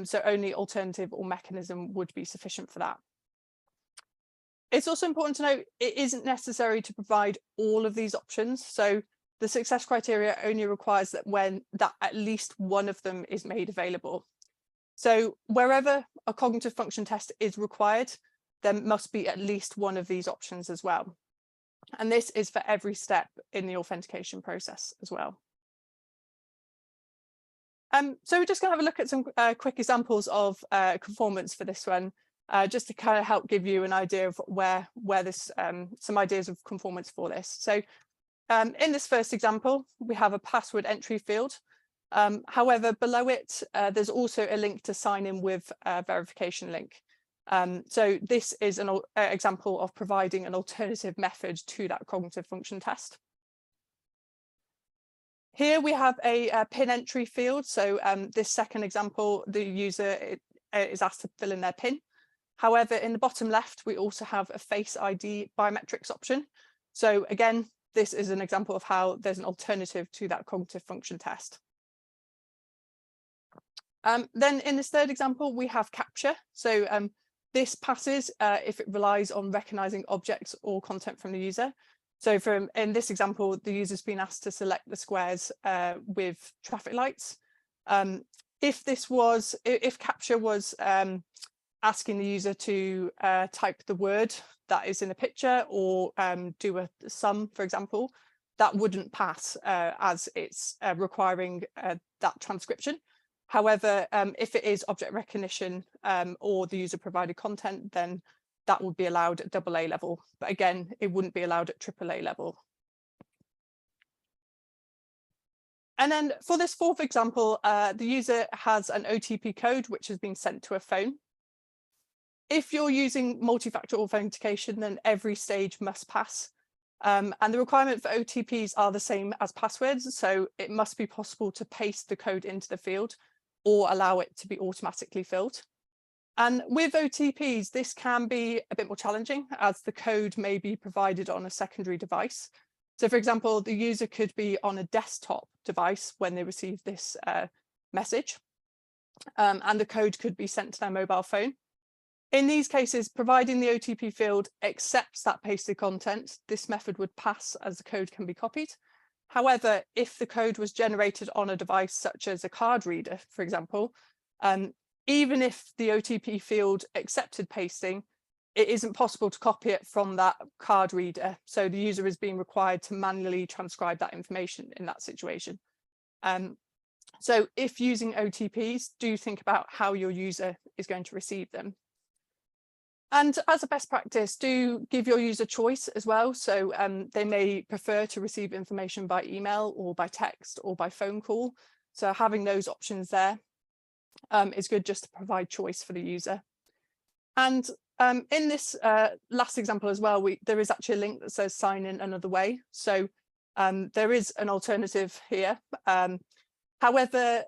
so only alternative or mechanism would be sufficient for that. It's also important to note it isn't necessary to provide all of these options. So the success criteria only requires that at least one of them is made available. So wherever a cognitive function test is required, there must be at least one of these options as well. And this is for every step in the authentication process as well. So we're just going to have a look at some quick examples of conformance for this one, just to kind of help give you an idea of where this, some ideas of conformance for this. So in this first example, we have a password entry field. However, below it, there's also a link to sign in with a verification link. So this is an example of providing an alternative method to that cognitive function test. Here we have a PIN entry field. So this second example, the user is asked to fill in their PIN. However, in the bottom left, we also have a Face ID biometrics option. So again, this is an example of how there's an alternative to that cognitive function test. Then in this third example, we have capture. So this passes if it relies on recognizing objects or content from the user. So in this example, the user's been asked to select the squares with traffic lights. If capture was asking the user to type the word that is in a picture or do a sum, for example, that wouldn't pass as it's requiring that transcription. However, if it is object recognition or the user provided content, then that would be allowed at AA level. But again, it wouldn't be allowed at AAA level. And then for this fourth example, the user has an OTP code which has been sent to a phone. If you're using multi-factor authentication, then every stage must pass. And the requirement for OTPs are the same as passwords, so it must be possible to paste the code into the field or allow it to be automatically filled. And with OTPs, this can be a bit more challenging as the code may be provided on a secondary device. So for example, the user could be on a desktop device when they receive this message, and the code could be sent to their mobile phone. In these cases, providing the OTP field accepts that pasted content, this method would pass as the code can be copied. However, if the code was generated on a device such as a card reader, for example, even if the OTP field accepted pasting, it isn't possible to copy it from that card reader. So the user is being required to manually transcribe that information in that situation. So if using OTPs, do think about how your user is going to receive them. And as a best practice, do give your user choice as well. So they may prefer to receive information by email or by text or by phone call. So having those options there is good just to provide choice for the user. And in this last example as well, there is actually a link that says sign in another way. So there is an alternative here. However,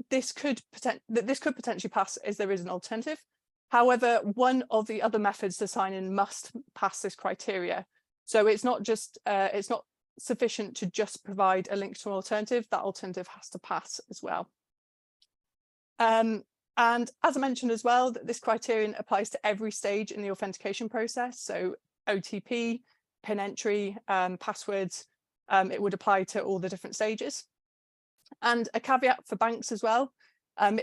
this could potentially pass as there is an alternative. However, one of the other methods to sign in must pass this criteria. So it's not sufficient to just provide a link to an alternative. That alternative has to pass as well. And as I mentioned as well, that this criterion applies to every stage in the authentication process. So OTP, PIN entry, passwords, it would apply to all the different stages. And a caveat for banks as well. It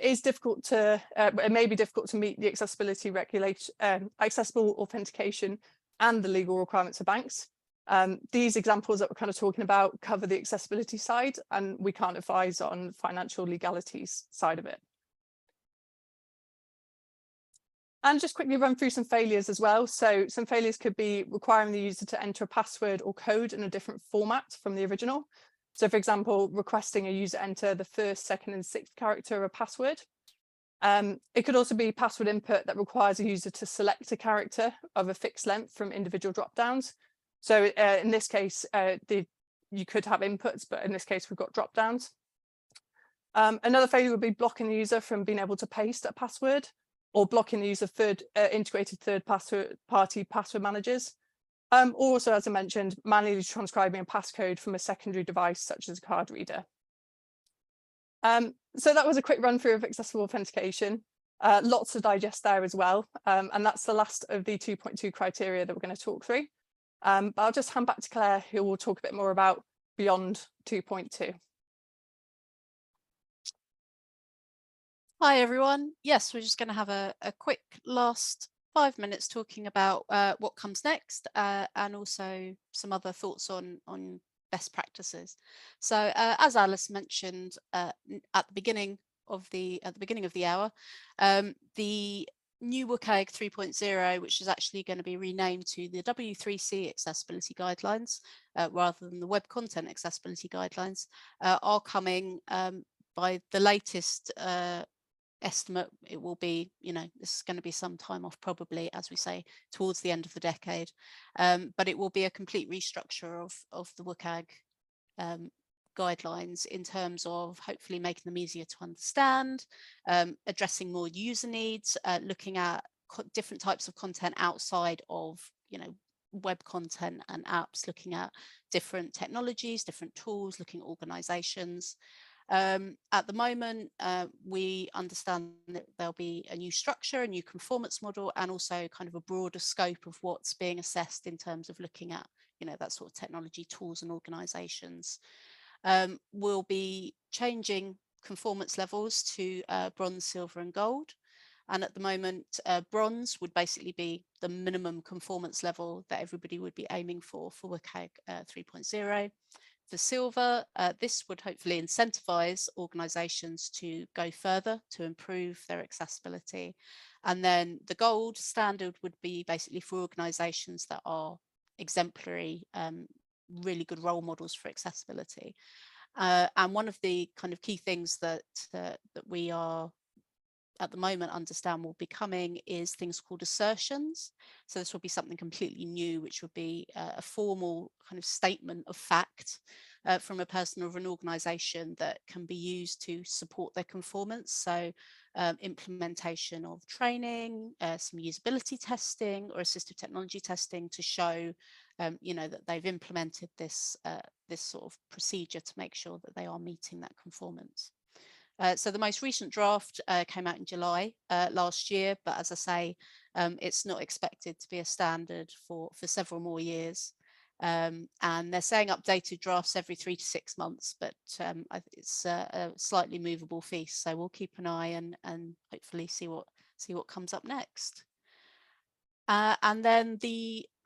may be difficult to meet the accessibility regulation, accessible authentication and the legal requirements of banks. These examples that we're kind of talking about cover the accessibility side, and we can't advise on financial legalities side of it. And just quickly run through some failures as well. So some failures could be requiring the user to enter a password or code in a different format from the original. So for example, requesting a user enter the first, second and sixth character of a password. It could also be password input that requires a user to select a character of a fixed length from individual drop-downs. So in this case, you could have inputs, but in this case, we've got drop-downs. Another failure would be blocking the user from being able to paste a password or blocking the use of integrated third-party password managers. Also, as I mentioned, manually transcribing a passcode from a secondary device such as a card reader. So that was a quick run through of accessible authentication. Lots to digest there as well. And that's the last of the 2.2 criteria that we're going to talk through. But I'll just hand back to Claire, who will talk a bit more about beyond 2.2. Hi, everyone. Yes, we're just going to have a quick last 5 minutes talking about what comes next and also some other thoughts on best practices. So as Alice mentioned at the beginning of the hour, the new WCAG 3.0, which is actually going to be renamed to the W3C accessibility guidelines rather than the web content accessibility guidelines, are coming by the latest estimate. It will be, this is going to be some time off, probably, as we say, towards the end of the decade, but it will be a complete restructure of the WCAG guidelines in terms of hopefully making them easier to understand, addressing more user needs, looking at different types of content outside of web content and apps, looking at different technologies, different tools, looking at organizations. At the moment, we understand that there'll be a new structure, a new conformance model, and also kind of a broader scope of what's being assessed in terms of looking at that sort of technology tools and organizations. We'll be changing conformance levels to bronze, silver and gold. And at the moment, bronze would basically be the minimum conformance level that everybody would be aiming for WCAG 3.0. For silver, this would hopefully incentivize organizations to go further to improve their accessibility. And then the gold standard would be basically for organizations that are exemplary, really good role models for accessibility. And one of the kind of key things that we are at the moment understand will be coming is things called assertions. So this will be something completely new, which would be a formal kind of statement of fact from a person or an organization that can be used to support their conformance. So implementation of training, some usability testing or assistive technology testing to show that they've implemented this this sort of procedure to make sure that they are meeting that conformance. So the most recent draft came out in July last year, but as I say, it's not expected to be a standard for several more years. And they're saying updated drafts every 3 to 6 months, but it's a slightly movable feast. So we'll keep an eye and hopefully see what comes up next. And then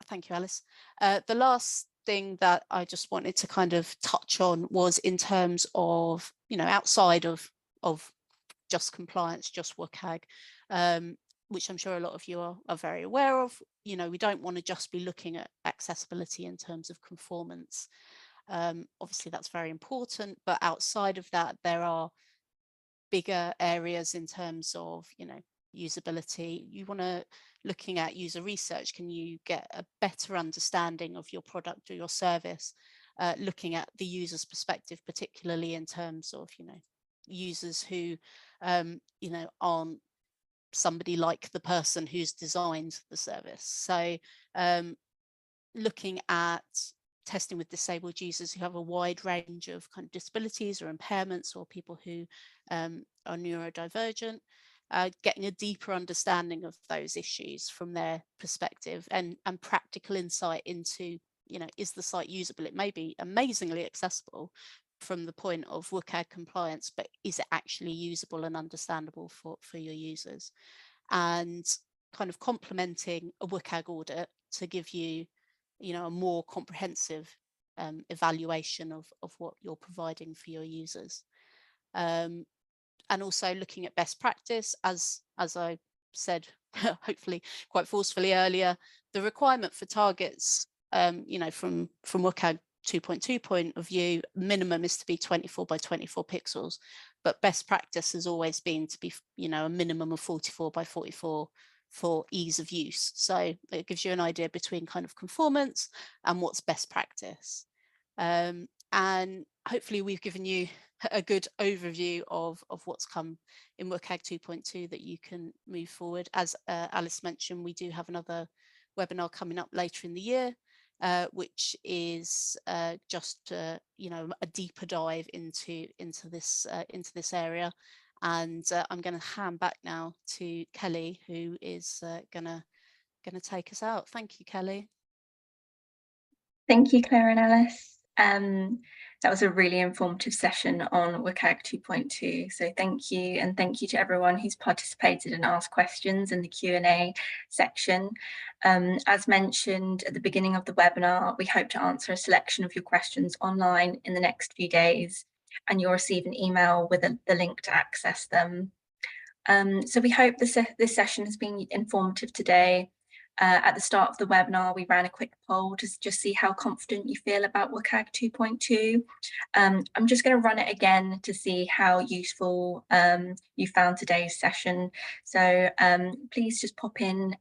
thank you, Alice. The last thing that I just wanted to kind of touch on was in terms of, outside of just compliance, just WCAG, which I'm sure a lot of you are very aware of. We don't want to just be looking at accessibility in terms of conformance. Obviously, that's very important, but outside of that, there are bigger areas in terms of, usability. You want to looking at user research. Can you get a better understanding of your product or your service, looking at the user's perspective, particularly in terms of, users who, aren't somebody like the person who's designed the service. So looking at testing with disabled users who have a wide range of kind of disabilities or impairments, or people who are neurodivergent, getting a deeper understanding of those issues from their perspective and practical insight into, is the site usable? It may be amazingly accessible from the point of WCAG compliance, but is it actually usable and understandable for your users? And kind of complementing a WCAG audit to give you, a more comprehensive evaluation of what you're providing for your users. And also looking at best practice, as I said, hopefully quite forcefully earlier, the requirement for targets, from WCAG 2.2 point of view, minimum is to be 24 by 24 pixels, but best practice has always been to be, a minimum of 44 by 44 for ease of use. So it gives you an idea between kind of conformance and what's best practice. And hopefully we've given you a good overview of what's come in WCAG 2.2 that you can move forward. As Alice mentioned, we do have another webinar coming up later in the year, which is just a deeper dive into this area. And I'm going to hand back now to Kelly, who is going to take us out. Thank you, Kelly. Thank you, Claire and Alice. That was a really informative session on WCAG 2.2. So thank you, and thank you to everyone who's participated and asked questions in the Q&A section. As mentioned at the beginning of the webinar, we hope to answer a selection of your questions online in the next few days, and you'll receive an email with the link to access them. So we hope this session has been informative today. At the start of the webinar, we ran a quick poll to just see how confident you feel about WCAG 2.2. I'm just going to run it again to see how useful you found today's session. So please just pop in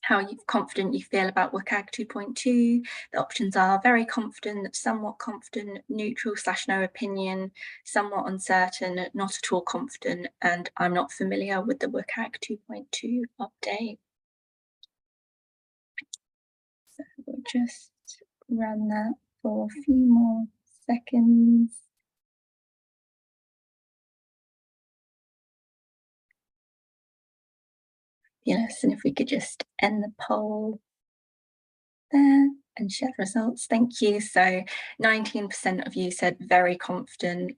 how confident you feel about WCAG 2.2. The options are very confident, somewhat confident, neutral / no opinion, somewhat uncertain, not at all confident, and I'm not familiar with the WCAG 2.2 update. So we'll just run that for a few more seconds. Yes, and if we could just end the poll there. and share the results. Thank you. So 19% of you said very confident,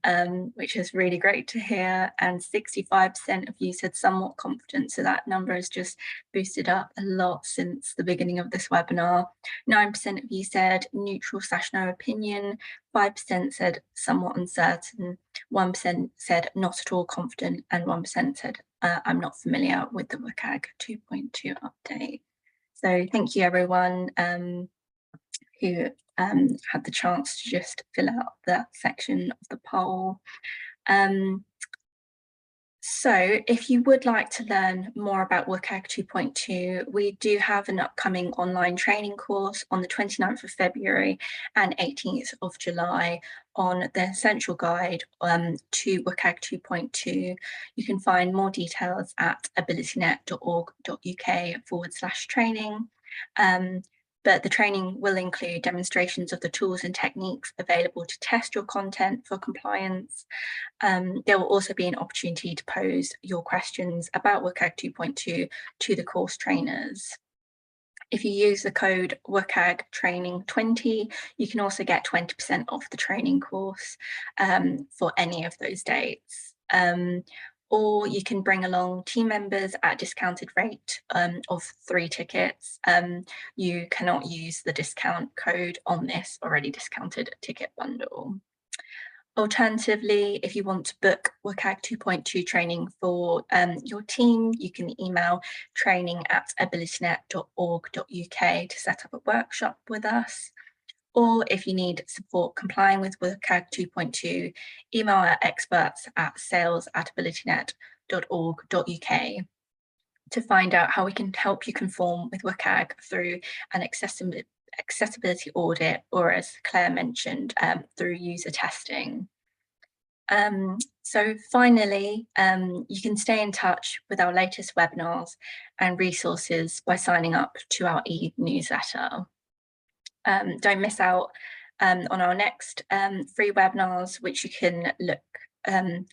which is really great to hear. And 65% of you said somewhat confident. So that number has just boosted up a lot since the beginning of this webinar. 9% of you said neutral/no opinion. 5% said somewhat uncertain. 1% said not at all confident. And 1% said I'm not familiar with the WCAG 2.2 update. So thank you everyone who had the chance to just fill out that section of the poll. So if you would like to learn more about WCAG 2.2, we do have an upcoming online training course on the 29th of February and 18th of July on the essential guide to WCAG 2.2. You can find more details at abilitynet.org.uk/training. But the training will include demonstrations of the tools and techniques available to test your content for compliance. There will also be an opportunity to pose your questions about WCAG 2.2 to the course trainers. If you use the code WCAG Training 20, you can also get 20% off the training course for any of those dates. Or you can bring along team members at a discounted rate of 3 tickets. You cannot use the discount code on this already discounted ticket bundle. Alternatively, if you want to book WCAG 2.2 training for your team, you can email training@abilitynet.org.uk to set up a workshop with us. Or if you need support complying with WCAG 2.2, email our experts at sales@abilitynet.org.uk to find out how we can help you conform with WCAG through an accessibility audit, or as Claire mentioned, through user testing. So finally, you can stay in touch with our latest webinars and resources by signing up to our e-newsletter. Don't miss out on our next free webinars, which you can look at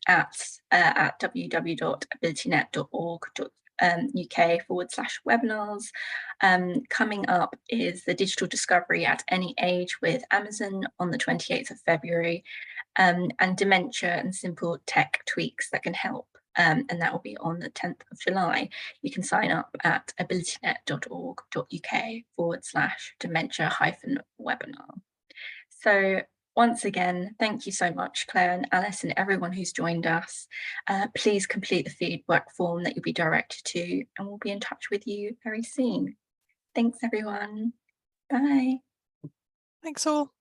www.abilitynet.org.uk/webinars. Coming up is the digital discovery at any age with Amazon on the 28th of February, and dementia and simple tech tweaks that can help. And that will be on the 10th of July. You can sign up at abilitynet.org.uk/dementia-webinar. So once again, thank you so much, Claire and Alice, and everyone who's joined us. Please complete the feedback form that you'll be directed to, and we'll be in touch with you very soon. Thanks, everyone. Bye. Thanks all.